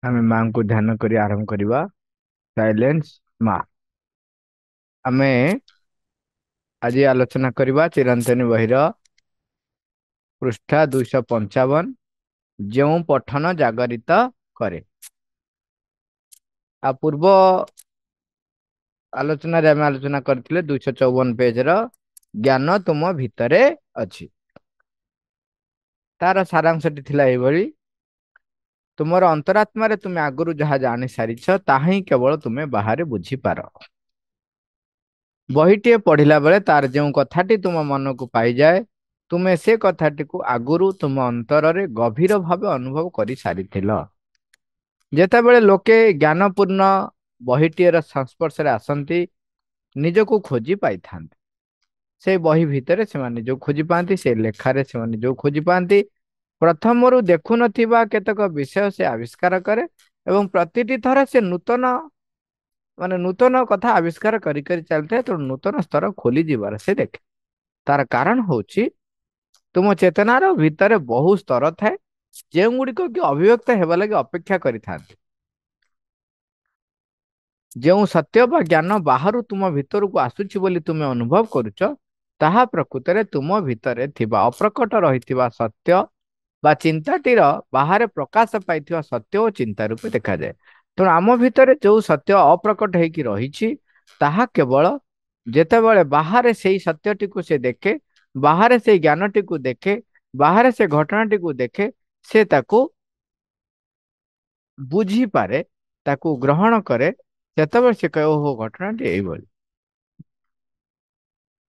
ଆମେ ମାଙ୍କୁ ଧ୍ୟାନ କରି ଆରମ୍ଭ କରିବା। ସାଇଲେନ୍ସ ମା। ଆମେ ଆଜି ଆଲୋଚନା କରିବା ଚିରନ୍ତନୀ ବହିର ପୃଷ୍ଠା 255, ଯେଉଁ ପଠନ ଜାଗରିତ କରେ। ଆଉ ପୂର୍ବ ଆଲୋଚନାରେ ଆମେ ଆଲୋଚନା କରିଥିଲେ 254 ପେଜର ଜ୍ଞାନ ତୁମ ଭିତରେ ଅଛି। ତାର ସାରାଂଶଟି ଥିଲା ଏଇଭଳି। ତୁମର ଅନ୍ତରାତ୍ମାରେ ତୁମେ ଆଗରୁ ଯାହା ଜାଣି ସାରିଛ ତାହା ହିଁ କେବଳ ତୁମେ ବାହାରେ ବୁଝିପାର। ବହିଟିଏ ପଢିଲା ବେଳେ ତାର ଯେଉଁ କଥାଟି ତୁମ ମନକୁ ପାଇଯାଏ, ତୁମେ ସେ କଥାଟିକୁ ଆଗରୁ ତୁମ ଅନ୍ତରରେ ଗଭୀର ଭାବେ ଅନୁଭବ କରି ସାରିଥିଲ। ଯେତେବେଳେ ଲୋକେ ଜ୍ଞାନପୂର୍ଣ୍ଣ ବହିଟିଏର ସଂସ୍ପର୍ଶରେ ଆସନ୍ତି, ନିଜକୁ ଖୋଜି ପାଇଥାନ୍ତି। ସେ ବହି ଭିତରେ ସେମାନେ ନିଜକୁ ଖୋଜି ପାଆନ୍ତି, ସେ ଲେଖାରେ ସେମାନେ ନିଜକୁ ଖୋଜି ପାଆନ୍ତି। ପ୍ରଥମରୁ ଦେଖୁନଥିବା କେତେକ ବିଷୟ ସେ ଆବିଷ୍କାର କରେ ଏବଂ ପ୍ରତିଟି ଥର ସେ ନୂତନ କଥା ଆବିଷ୍କାର କରି କରି ଚାଲିଥାଏ। ତେଣୁ ନୂତନ ସ୍ତର ଖୋଲି ଯିବାର ସେ ଦେଖେ। ତାର କାରଣ ହଉଛି ତୁମ ଚେତନାର ଭିତରେ ବହୁ ସ୍ତର ଥାଏ, ଯେଉଁଗୁଡ଼ିକ କି ଅଭିବ୍ୟକ୍ତ ହେବା ଲାଗି ଅପେକ୍ଷା କରିଥାନ୍ତି। ଯେଉଁ ସତ୍ୟ ବା ଜ୍ଞାନ ବାହାରୁ ତୁମ ଭିତରକୁ ଆସୁଛି ବୋଲି ତୁମେ ଅନୁଭବ କରୁଛ, ତାହା ପ୍ରକୃତରେ ତୁମ ଭିତରେ ଥିବା ଅପ୍ରକଟ ରହିଥିବା ସତ୍ୟ ବା ଚିନ୍ତାଟିର ବାହାରେ ପ୍ରକାଶ ପାଇଥିବା ସତ୍ୟ ଓ ଚିନ୍ତା ରୂପେ ଦେଖାଯାଏ। ତେଣୁ ଆମ ଭିତରେ ଯେଉଁ ସତ୍ୟ ଅପ୍ରକଟ ହେଇକି ରହିଛି, ତାହା କେବଳ ଯେତେବେଳେ ବାହାରେ ସେଇ ସତ୍ୟଟିକୁ ସେ ଦେଖେ, ବାହାରେ ସେଇ ଜ୍ଞାନଟିକୁ ଦେଖେ, ବାହାରେ ସେ ଘଟଣାଟିକୁ ଦେଖେ, ସେ ତାକୁ ବୁଝିପାରେ, ତାକୁ ଗ୍ରହଣ କରେ, ସେତେବେଳେ ସେ କହେ ଓହୋ ଘଟଣାଟି ଏଇଭଳି।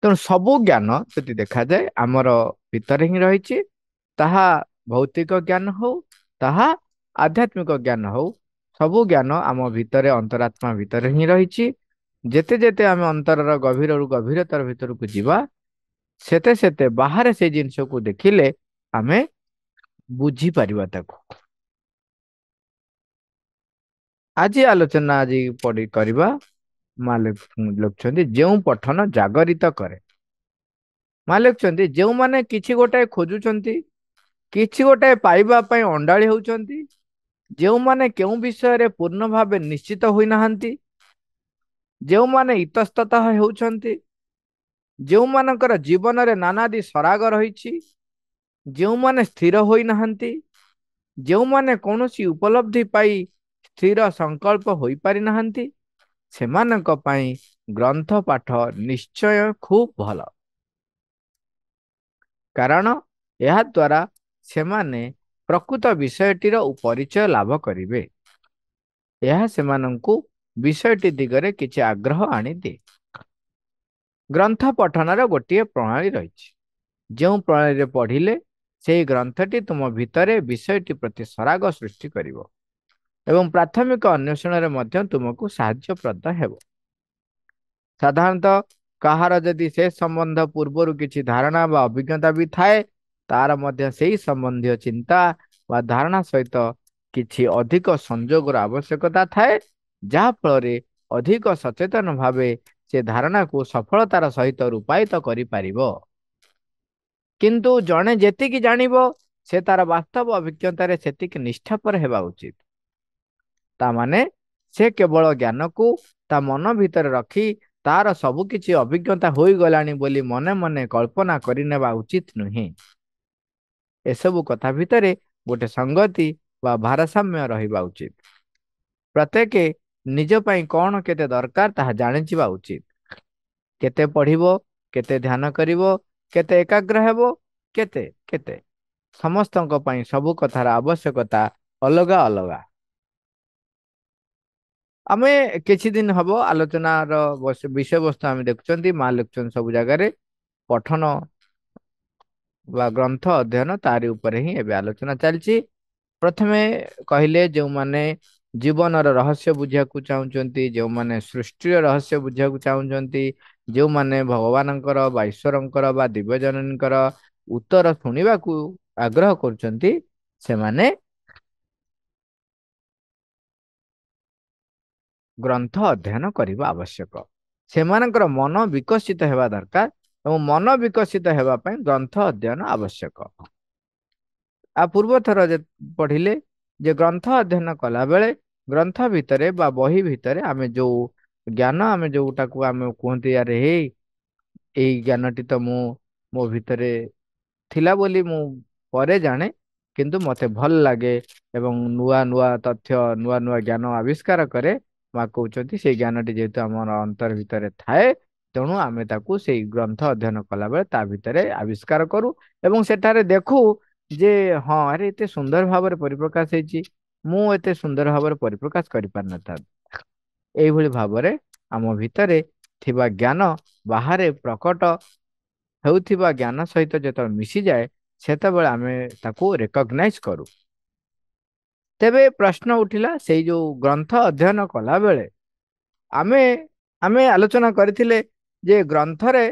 ତେଣୁ ସବୁ ଜ୍ଞାନ ଯଦି ଦେଖାଯାଏ ଆମର ଭିତରେ ହିଁ ରହିଛି। ତାହା ଭୌତିକ ଜ୍ଞାନ ହଉ, ତାହା ଆଧ୍ୟାତ୍ମିକ ଜ୍ଞାନ ହଉ, ସବୁ ଜ୍ଞାନ ଆମ ଭିତରେ ଅନ୍ତରାତ୍ମା ଭିତରେ ହିଁ ରହିଛି। ଯେତେ ଯେତେ ଆମେ ଅନ୍ତରର ଗଭୀରରୁ ଗଭୀରତର ଭିତରକୁ ଯିବା, ସେତେ ସେତେ ବାହାରେ ସେଇ ଜିନିଷକୁ ଦେଖିଲେ ଆମେ ବୁଝିପାରିବା ତାକୁ। ଆଜି ପଢି କରିବା। ମା ଲେଖୁଛନ୍ତି ଯେଉଁ ପଠନ ଜାଗରିତ କରେ। ମା ଲେଖୁଛନ୍ତି ଯେଉଁମାନେ କିଛି ଗୋଟାଏ ଖୋଜୁଛନ୍ତି, କିଛି ଗୋଟାଏ ପାଇବା ପାଇଁ ଅଣ୍ଡାଳି ହେଉଛନ୍ତି, ଯେଉଁମାନେ କେଉଁ ବିଷୟରେ ପୂର୍ଣ୍ଣ ଭାବେ ନିଶ୍ଚିତ ହୋଇନାହାନ୍ତି, ଯେଉଁମାନେ ଇତସ୍ତତଃ ହେଉଛନ୍ତି, ଯେଉଁମାନଙ୍କର ଜୀବନରେ ନାନାଦି ସରାଗ ରହିଛି, ଯେଉଁମାନେ ସ୍ଥିର ହୋଇନାହାନ୍ତି, ଯେଉଁମାନେ କୌଣସି ଉପଲବ୍ଧି ପାଇ ସ୍ଥିର ସଂକଳ୍ପ ହୋଇପାରିନାହାନ୍ତି, ସେମାନଙ୍କ ପାଇଁ ଗ୍ରନ୍ଥ ପାଠ ନିଶ୍ଚୟ ଖୁବ୍ ଭଲ। କାରଣ ଏହା ଦ୍ୱାରା ସେମାନେ ପ୍ରକୃତ ବିଷୟଟିର ପରିଚୟ ଲାଭ କରିବେ। ଏହା ସେମାନଙ୍କୁ ବିଷୟଟି ଦିଗରେ କିଛି ଆଗ୍ରହ ଆଣିଦିଏ। ଗ୍ରନ୍ଥ ପଠନର ଗୋଟିଏ ପ୍ରଣାଳୀ ରହିଛି, ଯେଉଁ ପ୍ରଣାଳୀରେ ପଢିଲେ ସେହି ଗ୍ରନ୍ଥଟି ତୁମ ଭିତରେ ବିଷୟଟି ପ୍ରତି ସରାଗ ସୃଷ୍ଟି କରିବ ଏବଂ ପ୍ରାଥମିକ ଅନ୍ୱେଷଣରେ ମଧ୍ୟ ତୁମକୁ ସାହାଯ୍ୟପ୍ରଦ ହେବ। ସାଧାରଣତଃ କାହାର ଯଦି ସେ ସମ୍ବନ୍ଧ ପୂର୍ବରୁ କିଛି ଧାରଣା ବା ଅଭିଜ୍ଞତା ବି ଥାଏ, ତାର ମଧ୍ୟ ସେହି ସମ୍ବନ୍ଧୀୟ ଚିନ୍ତା ବା ଧାରଣା ସହିତ କିଛି ଅଧିକ ସଂଯୋଗର ଆବଶ୍ୟକତା ଥାଏ, ଯାହା ଫଳରେ ଅଧିକ ସଚେତନ ଭାବେ ସେ ଧାରଣାକୁ ସଫଳତାର ସହିତ ରୂପାୟିତ କରିପାରିବ। କିନ୍ତୁ ଜଣେ ଯେତିକି ଜାଣିବ, ସେ ତାର ବାସ୍ତବ ଅଭିଜ୍ଞତାରେ ସେତିକି ନିଷ୍ଠାପର ହେବା ଉଚିତ। ତାମାନେ ସେ କେବଳ ଜ୍ଞାନକୁ ତା ମନ ଭିତରେ ରଖି ତାର ସବୁ କିଛି ଅଭିଜ୍ଞତା ହୋଇଗଲାଣି ବୋଲି ମନେ ମନେ କଳ୍ପନା କରିନେବା ଉଚିତ ନୁହେଁ। ଏସବୁ କଥା ଭିତରେ ଗୋଟେ ସଂଗତି ବା ଭାରସାମ୍ୟ ରହିବା ଉଚିତ। ପ୍ରତ୍ୟେକ ନିଜ ପାଇଁ କଣ କେତେ ଦରକାର ତାହା ଜାଣିଯିବା ଉଚିତ। କେତେ ପଢିବ, କେତେ ଧ୍ୟାନ କରିବ, କେତେ ଏକାଗ୍ର ହେବ, କେତେ କେତେ ସମସ୍ତଙ୍କ ପାଇଁ ସବୁ କଥାର ଆବଶ୍ୟକତା ଅଲଗା ଅଲଗା। ଆମେ କିଛି ଦିନ ହବ ଆଲୋଚନାର ବିଷୟବସ୍ତୁ ଆମେ ଦେଖୁଛନ୍ତି, ମା ଲେଖୁଛନ୍ତି ସବୁ ଜାଗାରେ ପଠନ ବା ଗ୍ରନ୍ଥ ଅଧ୍ୟୟନ, ତାରି ଉପରେ ହିଁ ଏବେ ଆଲୋଚନା ଚାଲିଛି। ପ୍ରଥମେ କହିଲେ ଯେଉଁମାନେ ଜୀବନର ରହସ୍ୟ ବୁଝିବାକୁ ଚାହୁଁଛନ୍ତି, ଯେଉଁମାନେ ସୃଷ୍ଟିର ରହସ୍ୟ ବୁଝିବାକୁ ଚାହୁଁଛନ୍ତି, ଯେଉଁମାନେ ଭଗବାନଙ୍କର ବା ଈଶ୍ୱରଙ୍କର ବା ଦିବ୍ୟଜନନୀଙ୍କର ଉତ୍ତର ଶୁଣିବାକୁ ଆଗ୍ରହ କରୁଛନ୍ତି, ସେମାନେ ଗ୍ରନ୍ଥ ଅଧ୍ୟୟନ କରିବା ଆବଶ୍ୟକ। ସେମାନଙ୍କର ମନ ବିକଶିତ ହେବା ଦରକାର ଏବଂ ମନ ବିକଶିତ ହେବା ପାଇଁ ଗ୍ରନ୍ଥ ଅଧ୍ୟୟନ ଆବଶ୍ୟକ। ପୂର୍ବ ଥର ପଢିଲେ ଯେ ଗ୍ରନ୍ଥ ଅଧ୍ୟୟନ କଲା ବେଳେ ଗ୍ରନ୍ଥ ଭିତରେ ବା ବହି ଭିତରେ ଆମେ ଯୋଉ ଜ୍ଞାନ ଆମେ ଯୋଉଟାକୁ ଆମେ କୁହନ୍ତି ଆରେ ହେଇ ଏଇ ଜ୍ଞାନଟି ତ ମୋ ଭିତରେ ଥିଲା ବୋଲି ମୁଁ ପରେ ଜାଣେ, କିନ୍ତୁ ମତେ ଭଲ ଲାଗେ ଏବଂ ନୂଆ ନୂଆ ତଥ୍ୟ ନୂଆ ନୂଆ ଜ୍ଞାନ ଆବିଷ୍କାର କରେ। ମା କହୁଛନ୍ତି ସେଇ ଜ୍ଞାନଟି ଯେହେତୁ ଆମର ଅନ୍ତର ଭିତରେ ଥାଏ, ତେଣୁ ଆମେ ତାକୁ ସେଇ ଗ୍ରନ୍ଥ ଅଧ୍ୟୟନ କଲା ବେଳେ ତା ଭିତରେ ଆବିଷ୍କାର କରୁ ଏବଂ ସେଠାରେ ଦେଖୁ ଯେ ହଁ ଆରେ ଏତେ ସୁନ୍ଦର ଭାବରେ ପରିପ୍ରକାଶ ହେଇଛି, ମୁଁ ଏତେ ସୁନ୍ଦର ଭାବରେ ପରିପ୍ରକାଶ କରିପାରିନଥାନ୍ତି। ଏଇଭଳି ଭାବରେ ଆମ ଭିତରେ ଥିବା ଜ୍ଞାନ ବାହାରେ ପ୍ରକଟ ହେଉଥିବା ଜ୍ଞାନ ସହିତ ଯେତେବେଳେ ମିଶିଯାଏ, ସେତେବେଳେ ଆମେ ତାକୁ ରେକଗ୍ନାଇଜ କରୁ। ତେବେ ପ୍ରଶ୍ନ ଉଠିଲା ସେଇ ଯୋଉ ଗ୍ରନ୍ଥ ଅଧ୍ୟୟନ କଲା ବେଳେ ଆମେ ଆମେ ଆଲୋଚନା କରିଥିଲେ ଯେ ଗ୍ରନ୍ଥରେ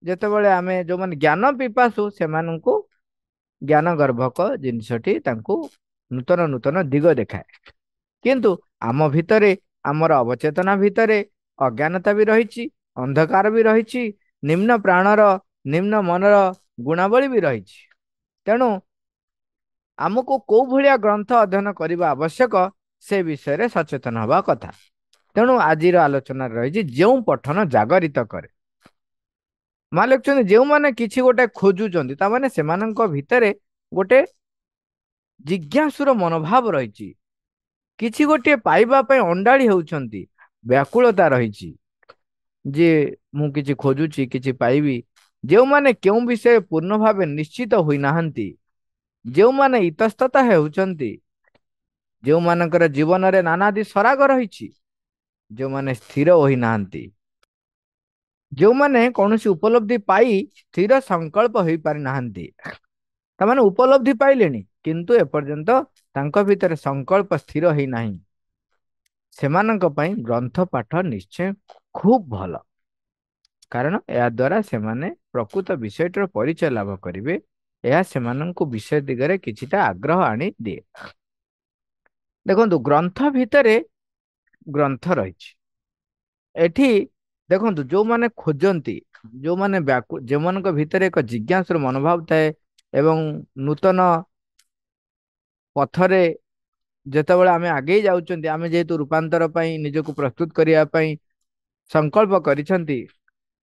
ଯେତେବେଳେ ଆମେ ଯୋଉମାନେ ଜ୍ଞାନ ପିପାସୁ ସେମାନଙ୍କୁ ଜ୍ଞାନ ଗର୍ଭକ ଜିନିଷଟି ତାଙ୍କୁ ନୂତନ ନୂତନ ଦିଗ ଦେଖାଏ। କିନ୍ତୁ ଆମ ଭିତରେ ଆମର ଅବଚେତନା ଭିତରେ ଅଜ୍ଞାନତା ବି ରହିଛି, ଅନ୍ଧକାର ବି ରହିଛି, ନିମ୍ନ ପ୍ରାଣର ନିମ୍ନ ମନର ଗୁଣାବଳୀ ବି ରହିଛି। ତେଣୁ ଆମକୁ କୋଉ ଭଳିଆ ଗ୍ରନ୍ଥ ଅଧ୍ୟୟନ କରିବା ଆବଶ୍ୟକ ସେ ବିଷୟରେ ସଚେତନ ହେବା କଥା। ତେଣୁ ଆଜିର ଆଲୋଚନାରେ ରହିଛି ଯେଉଁ ପଠନ ଜାଗରିତ କରେ। ମା ଲେଖୁଛନ୍ତି ଯେଉଁମାନେ କିଛି ଗୋଟେ ଖୋଜୁଛନ୍ତି ତାମାନେ ସେମାନଙ୍କ ଭିତରେ ଗୋଟେ ଜିଜ୍ଞାସୁର ମନୋଭାବ ରହିଛି, କିଛି ଗୋଟିଏ ପାଇବା ପାଇଁ ଅଣ୍ଡାଳି ହେଉଛନ୍ତି, ବ୍ୟାକୁଳତା ରହିଛି ଯେ ମୁଁ କିଛି ଖୋଜୁଛି କିଛି ପାଇବି। ଯେଉଁମାନେ କେଉଁ ବିଷୟ ପୂର୍ଣ୍ଣ ଭାବେ ନିଶ୍ଚିତ ହୋଇନାହାନ୍ତି, ଯେଉଁମାନେ ଇତସ୍ତତା ହେଉଛନ୍ତି, ଯେଉଁମାନଙ୍କର ଜୀବନରେ ନାନାଦି ସରାଗ ରହିଛି, ଯେଉଁମାନେ ସ୍ଥିର ହୋଇନାହାନ୍ତି, ଯେଉଁମାନେ କୌଣସି ଉପଲବ୍ଧି ପାଇ ସ୍ଥିର ସଂକଳ୍ପ ହୋଇପାରିନାହାନ୍ତି। ତାମାନେ ଉପଲବ୍ଧି ପାଇଲେଣି କିନ୍ତୁ ଏପର୍ଯ୍ୟନ୍ତ ତାଙ୍କ ଭିତରେ ସଂକଳ୍ପ ସ୍ଥିର ହେଇନାହିଁ, ସେମାନଙ୍କ ପାଇଁ ଗ୍ରନ୍ଥ ପାଠ ନିଶ୍ଚୟ ଖୁବ୍ ଭଲ। କାରଣ ଏହା ଦ୍ୱାରା ସେମାନେ ପ୍ରକୃତ ବିଷୟଟିର ପରିଚୟ ଲାଭ କରିବେ। ଏହା ସେମାନଙ୍କୁ ବିଷୟ ଦିଗରେ କିଛିଟା ଆଗ୍ରହ ଆଣି ଦିଏ। ଦେଖନ୍ତୁ ଗ୍ରନ୍ଥ ଭିତରେ ଗ୍ରନ୍ଥ ରହିଛି। ଏଠି ଦେଖନ୍ତୁ ଯୋଉମାନେ ଖୋଜନ୍ତି, ଯେଉଁମାନଙ୍କ ଭିତରେ ଏକ ଜିଜ୍ଞାସାର ମନୋଭାବ ଥାଏ ଏବଂ ନୂତନ ପଥରେ ଯେତେବେଳେ ଆମେ ଆଗେଇ ଯାଉଛନ୍ତି, ଆମେ ଯେହେତୁ ରୂପାନ୍ତର ପାଇଁ ନିଜକୁ ପ୍ରସ୍ତୁତ କରିବା ପାଇଁ ସଂକଳ୍ପ କରିଛନ୍ତି,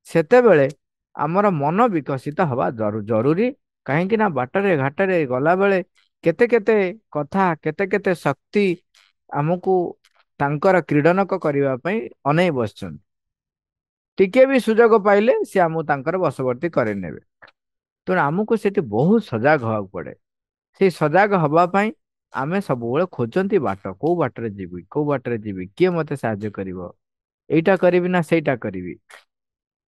ସେତେବେଳେ ଆମର ମନ ବିକଶିତ ହବା ଜରୁରୀ। କାହିଁକି ନା ବାଟରେ ଘାଟରେ ଗଲାବେଳେ କେତେ କେତେ କଥା କେତେ କେତେ ଶକ୍ତି ଆମକୁ ତାଙ୍କର କ୍ରୀଡ଼ନକ କରିବା ପାଇଁ ଅନେଇ ବସିଛନ୍ତି। ଟିକେ ବି ସୁଯୋଗ ପାଇଲେ ସେ ଆମକୁ ତାଙ୍କର ବଶବର୍ତ୍ତୀ କରିନେବେ। ତେଣୁ ଆମକୁ ସେଠି ବହୁତ ସଜାଗ ହବାକୁ ପଡେ। ସେଇ ସଜାଗ ହବା ପାଇଁ ଆମେ ସବୁବେଳେ ଖୋଜନ୍ତି ବାଟ, କୋଉ ବାଟରେ ଯିବି କୋଉ ବାଟରେ ଯିବି, କିଏ ମତେ ସାହାଯ୍ୟ କରିବ, ଏଇଟା କରିବି ନା ସେଇଟା କରିବି।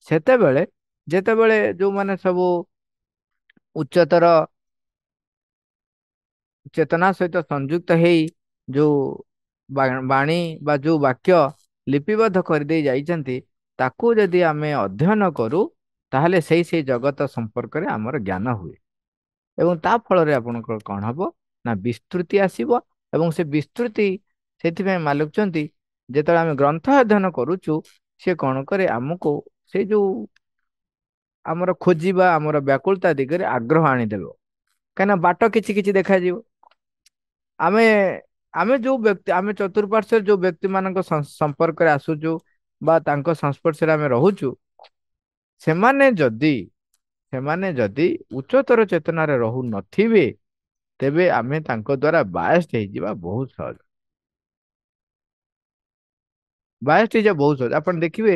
ସେତେବେଳେ ଯେତେବେଳେ ଯୋଉମାନେ ସବୁ ଉଚ୍ଚତର ଚେତନା ସହିତ ସଂଯୁକ୍ତ ହେଇ ଯୋଉ ବାଣୀ ବା ଯୋଉ ବାକ୍ୟ ଲିପିବଦ୍ଧ କରିଦେଇ ଯାଇଛନ୍ତି, ତାକୁ ଯଦି ଆମେ ଅଧ୍ୟୟନ କରୁ ତାହେଲେ ସେଇ ଜଗତ ସମ୍ପର୍କରେ ଆମର ଜ୍ଞାନ ହୁଏ ଏବଂ ତା ଫଳରେ ଆପଣଙ୍କର କଣ ହବ ନା ବିସ୍ତୃତି ଆସିବ। ଏବଂ ସେ ବିସ୍ତୃତି ସେଥିପାଇଁ ମାଲୁକଛନ୍ତି ଯେତେବେଳେ ଆମେ ଗ୍ରନ୍ଥ ଅଧ୍ୟୟନ କରୁଛୁ, ସେ କଣ କରେ ଆମକୁ ସେ ଯୋଉ ଆମର ଖୋଜିବା ଆମର ବ୍ୟାକୁଳତା ଦିଗରେ ଆଗ୍ରହ ଆଣିଦେବ। କାହିଁକିନା ବାଟ କିଛି କିଛି ଦେଖାଯିବ। ଆମେ ଆମେ ଯୋଉ ବ୍ୟକ୍ତି ଆମେ ଚତୁଃପାର୍ଶ୍ଵରେ ଯୋଉ ବ୍ୟକ୍ତି ମାନଙ୍କ ସମ୍ପର୍କରେ ଆସୁଛୁ ବା ତାଙ୍କ ସଂସ୍ପର୍ଶରେ ଆମେ ରହୁଛୁ, ସେମାନେ ଯଦି ସେମାନେ ଯଦି ଉଚ୍ଚତର ଚେତନାରେ ରହୁ ନଥିବେ, ତେବେ ଆମେ ତାଙ୍କ ଦ୍ୱାରା ବାୟସ୍ତ ହେଇଯିବା ବହୁତ ସହଜ। ବାୟସ୍ତ ହେଇଯିବା ବହୁତ ସହଜ। ଆପଣ ଦେଖିବେ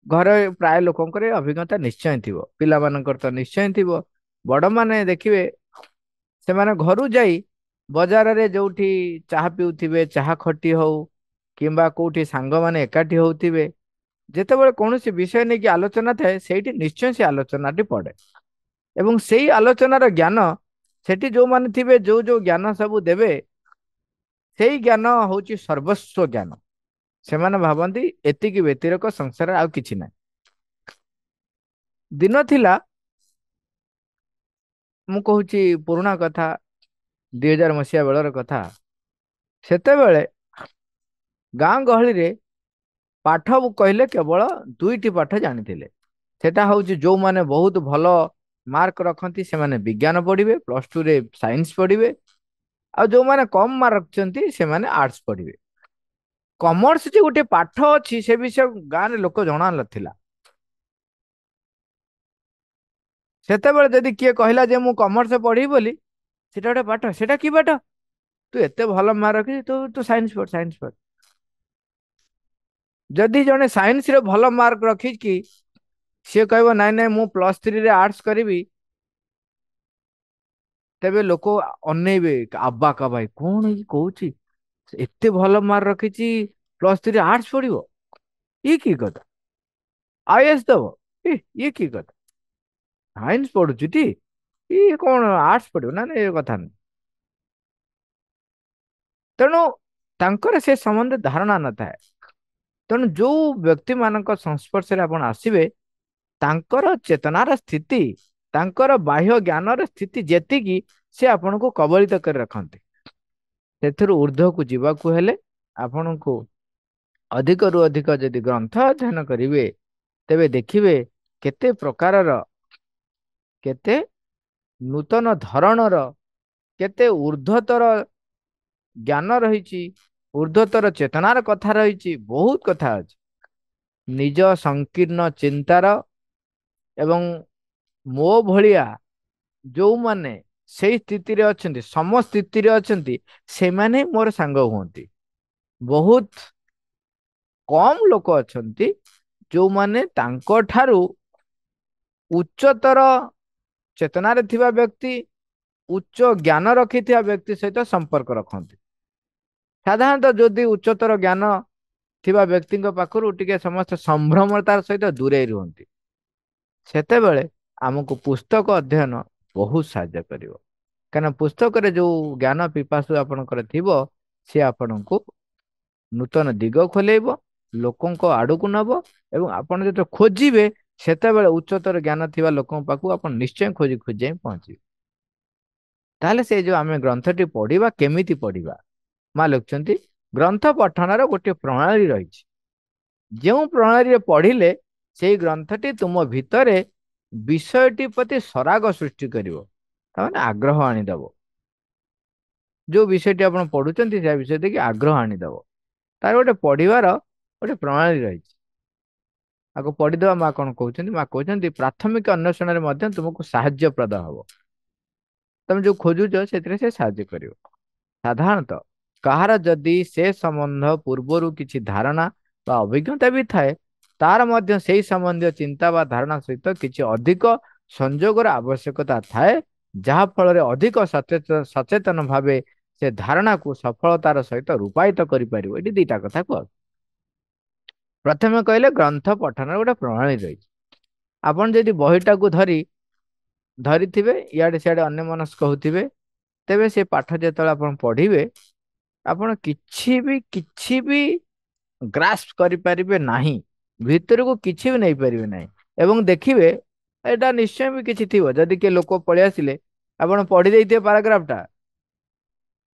ଘରେ ପ୍ରାୟ ଲୋକଙ୍କର ଏ ଅଭିଜ୍ଞତା ନିଶ୍ଚୟ ଥିବ, ପିଲାମାନଙ୍କର ତ ନିଶ୍ଚୟ ଥିବ। ବଡମାନେ ଦେଖିବେ ସେମାନେ ଘରୁ ଯାଇ ବଜାରରେ ଯୋଉଠି ଚାହା ପିଉଥିବେ, ଚାହା ଖଟି ହଉ କିମ୍ବା କୋଉଠି ସାଙ୍ଗମାନେ ଏକାଠି ହଉଥିବେ, ଯେତେବେଳେ କୌଣସି ବିଷୟ ନେଇକି ଆଲୋଚନା ଥାଏ ସେଇଠି ନିଶ୍ଚୟ ସେ ଆଲୋଚନାଟି ପଡେ ଏବଂ ସେଇ ଆଲୋଚନାର ଜ୍ଞାନ ସେଠି ଯୋଉମାନେ ଥିବେ ଯୋଉ ଯୋଉ ଜ୍ଞାନ ସବୁ ଦେବେ, ସେଇ ଜ୍ଞାନ ହଉଛି ସର୍ବସ୍ୱ ଜ୍ଞାନ। ସେମାନେ ଭାବନ୍ତି ଏତିକି ବ୍ୟତିରେକ ସଂସାରରେ ଆଉ କିଛି ନାହିଁ। ଦିନ ଥିଲା, ମୁଁ କହୁଛି ପୁରୁଣା କଥା, 2000 ମସିହା ବେଳର କଥା। ସେତେବେଳେ ଗାଁ ଗହଳିରେ ପାଠ କହିଲେ କେବଳ ଦୁଇଟି ପାଠ ଜାଣିଥିଲେ। ସେଟା ହଉଛି ଯୋଉମାନେ ବହୁତ ଭଲ ମାର୍କ ରଖନ୍ତି ସେମାନେ ବିଜ୍ଞାନ ପଢିବେ, +2 ରେ ସାଇନ୍ସ ପଢିବେ, ଆଉ ଯୋଉମାନେ କମ ମାର୍କ ରଖିଛନ୍ତି ସେମାନେ ଆର୍ଟସ ପଢିବେ। କମର୍ସ ଯେ ଗୋଟେ ପାଠ ଅଛି ସେ ବିଷୟ ଗାଁରେ ଲୋକ ଜଣା ନଥିଲା। ସେତେବେଳେ ଯଦି କିଏ କହିଲା ଯେ ମୁଁ କମର୍ସ ପଢିବି ବୋଲି, ସେଟା ଗୋଟେ ପାଠ, ସେଟା କି ପାଠ? ତୁ ଏତେ ଭଲ ମାର୍କ ରଖିଛୁ, ତୁ ତୁ ସାଇନ୍ସ ପଢ, ସାଇନ୍ସ ପଢ। ଯଦି ଜଣେ ସାଇନ୍ସରେ ଭଲ ମାର୍କ ରଖିକି ସିଏ କହିବ ନାଇଁ ନାଇଁ ମୁଁ +3 ରେ ଆର୍ଟସ କରିବି, ତେବେ ଲୋକ ଅନେଇବେ, ଆବା କାବା କଣ ହେଇକି କହୁଛି, ଏତେ ଭଲ ମାର୍କ ରଖିଛି, +3 ଆର୍ଟସ ପଢିବ, ଇଏ କି କଥା? ଆଇଏଏସ୍ ଦବ, ଇଏ କି କଥା? ସାଇନ୍ସ ପଢୁଛି ଟି, ଇଏ କଣ ଆର୍ଟସ ପଢିବ? ନା ନା, ଏ କଥା ନାହିଁ। ତେଣୁ ତାଙ୍କର ସେ ସମ୍ବନ୍ଧରେ ଧାରଣା ନଥାଏ। ତେଣୁ ଯୋଉ ବ୍ୟକ୍ତି ମାନଙ୍କ ସଂସ୍ପର୍ଶରେ ଆପଣ ଆସିବେ, ତାଙ୍କର ଚେତନାର ସ୍ଥିତି, ତାଙ୍କର ବାହ୍ୟ ଜ୍ଞାନର ସ୍ଥିତି ଯେତିକି, ସେ ଆପଣଙ୍କୁ କବଳିତ କରି ରଖନ୍ତି। ସେଥିରୁ ଉର୍ଦ୍ଧ୍ୱକୁ ଯିବାକୁ ହେଲେ ଆପଣଙ୍କୁ ଅଧିକରୁ ଅଧିକ ଯଦି ଗ୍ରନ୍ଥ ଅଧ୍ୟୟନ କରିବେ, ତେବେ ଦେଖିବେ କେତେ ପ୍ରକାରର, କେତେ ନୂତନ ଧରଣର, କେତେ ଉର୍ଦ୍ଧ୍ୱତର ଜ୍ଞାନ ରହିଛି, ଉର୍ଦ୍ଧ୍ୱତର ଚେତନାର କଥା ରହିଛି, ବହୁତ କଥା ଅଛି। ନିଜ ସଂକୀର୍ଣ୍ଣ ଚିନ୍ତାର ଏବଂ ମୋ ଭଳିଆ ଯୋଉମାନେ ସେଇ ସ୍ଥିତିରେ ଅଛନ୍ତି, ସମ ସ୍ଥିତିରେ ଅଛନ୍ତି, ସେମାନେ ମୋର ସାଙ୍ଗ ହୁଅନ୍ତି। ବହୁତ କମ ଲୋକ ଅଛନ୍ତି ଯୋଉମାନେ ତାଙ୍କ ଠାରୁ ଉଚ୍ଚତର ଚେତନାରେ ଥିବା ବ୍ୟକ୍ତି, ଉଚ୍ଚ ଜ୍ଞାନ ରଖିଥିବା ବ୍ୟକ୍ତି ସହିତ ସମ୍ପର୍କ ରଖନ୍ତି। ସାଧାରଣତଃ ଯଦି ଉଚ୍ଚତର ଜ୍ଞାନ ଥିବା ବ୍ୟକ୍ତିଙ୍କ ପାଖରୁ ଟିକେ ସମସ୍ତେ ସମ୍ଭ୍ରମତାର ସହିତ ଦୂରେଇ ରୁହନ୍ତି। ସେତେବେଳେ ଆମକୁ ପୁସ୍ତକ ଅଧ୍ୟୟନ ବହୁତ ସାହାଯ୍ୟ କରିବ। କାହିଁକିନା ପୁସ୍ତକରେ ଯୋଉ ଜ୍ଞାନ ପିପାସୁ ଆପଣଙ୍କର ଥିବ, ସେ ଆପଣଙ୍କୁ ନୂତନ ଦିଗ ଖୋଲେଇବ, ଲୋକଙ୍କ ଆଡକୁ ନବ, ଏବଂ ଆପଣ ଯେତେବେଳେ ଖୋଜିବେ, ସେତେବେଳେ ଉଚ୍ଚତର ଜ୍ଞାନ ଥିବା ଲୋକଙ୍କ ପାଖକୁ ଆପଣ ନିଶ୍ଚୟ ଖୋଜି ଖୋଜି ଯାଇ ପହଞ୍ଚିବେ। ତାହେଲେ ସେ ଯୋଉ ଆମେ ଗ୍ରନ୍ଥଟି ପଢିବା, କେମିତି ପଢିବା? ମା ଲେଖୁଛନ୍ତି, ଗ୍ରନ୍ଥ ପଠନର ଗୋଟେ ପ୍ରଣାଳୀ ରହିଛି। ଯେଉଁ ପ୍ରଣାଳୀରେ ପଢିଲେ ସେଇ ଗ୍ରନ୍ଥଟି ତୁମ ଭିତରେ ବିଷୟଟି ପ୍ରତି ସରାଗ ସୃଷ୍ଟି କରିବ, ତାମାନେ ଆଗ୍ରହ ଆଣିଦବ। ଯୋଉ ବିଷୟଟି ଆପଣ ପଢୁଛନ୍ତି, ସେ ବିଷୟ ଦେଖି ଆଗ୍ରହ ଆଣିଦବ। ତାର ଗୋଟେ ପଢିବାର ଗୋଟେ ପ୍ରଣାଳୀ ରହିଛି। ଆଗ ପଢିଦବା। ମା କଣ କହୁଛନ୍ତି? ମା କହୁଛନ୍ତି ପ୍ରାଥମିକ ଅନ୍ୱେଷଣରେ ମଧ୍ୟ ତୁମକୁ ସାହାଯ୍ୟ ପ୍ରଦ ହବ। ତମେ ଯୋଉ ଖୋଜୁଛ ସେଥିରେ ସେ ସାହାଯ୍ୟ କରିବ। ସାଧାରଣତଃ କାହାର ଯଦି ସେ ସମ୍ବନ୍ଧ ପୂର୍ବରୁ କିଛି ଧାରଣା ବା ଅଭିଜ୍ଞତା ବି ଥାଏ, ତାର ମଧ୍ୟ ସେଇ ସମ୍ବନ୍ଧୀୟ ଚିନ୍ତା ବା ଧାରଣା ସହିତ କିଛି ଅଧିକ ସଂଯୋଗର ଆବଶ୍ୟକତା ଥାଏ, ଯାହା ଫଳରେ ଅଧିକ ସଚେତନ ଭାବେ ସେ ଧାରଣାକୁ ସଫଳତାର ସହିତ ରୂପାୟିତ କରିପାରିବ। ଏଠି ଦିଟା କଥା କୁହ। ପ୍ରଥମେ କହିଲେ ଗ୍ରନ୍ଥ ପଠନର ଗୋଟେ ପ୍ରଣାଳୀ ରହିଛି। ଆପଣ ଯଦି ବହିଟାକୁ ଧରିଥିବେ, ଇଆଡେ ସିଆଡେ ଅନ୍ୟମନସ୍କ ହଉଥିବେ, ତେବେ ସେ ପାଠ ଯେତେବେଳେ ଆପଣ ପଢିବେ, ଆପଣ କିଛି ବି ଗ୍ରାସ୍ପ କରିପାରିବେ ନାହିଁ, ଭିତରକୁ କିଛି ବି ନେଇପାରିବେ ନାହିଁ। ଏବଂ ଦେଖିବେ ଏଇଟା ନିଶ୍ଚୟ ବି କିଛି ଥିବ। ଯଦି କିଏ ଲୋକ ପଳେଇ ଆସିଲେ, ଆପଣ ପଢି ଦେଇଥିବେ ପାରାଗ୍ରାଫ ଟା,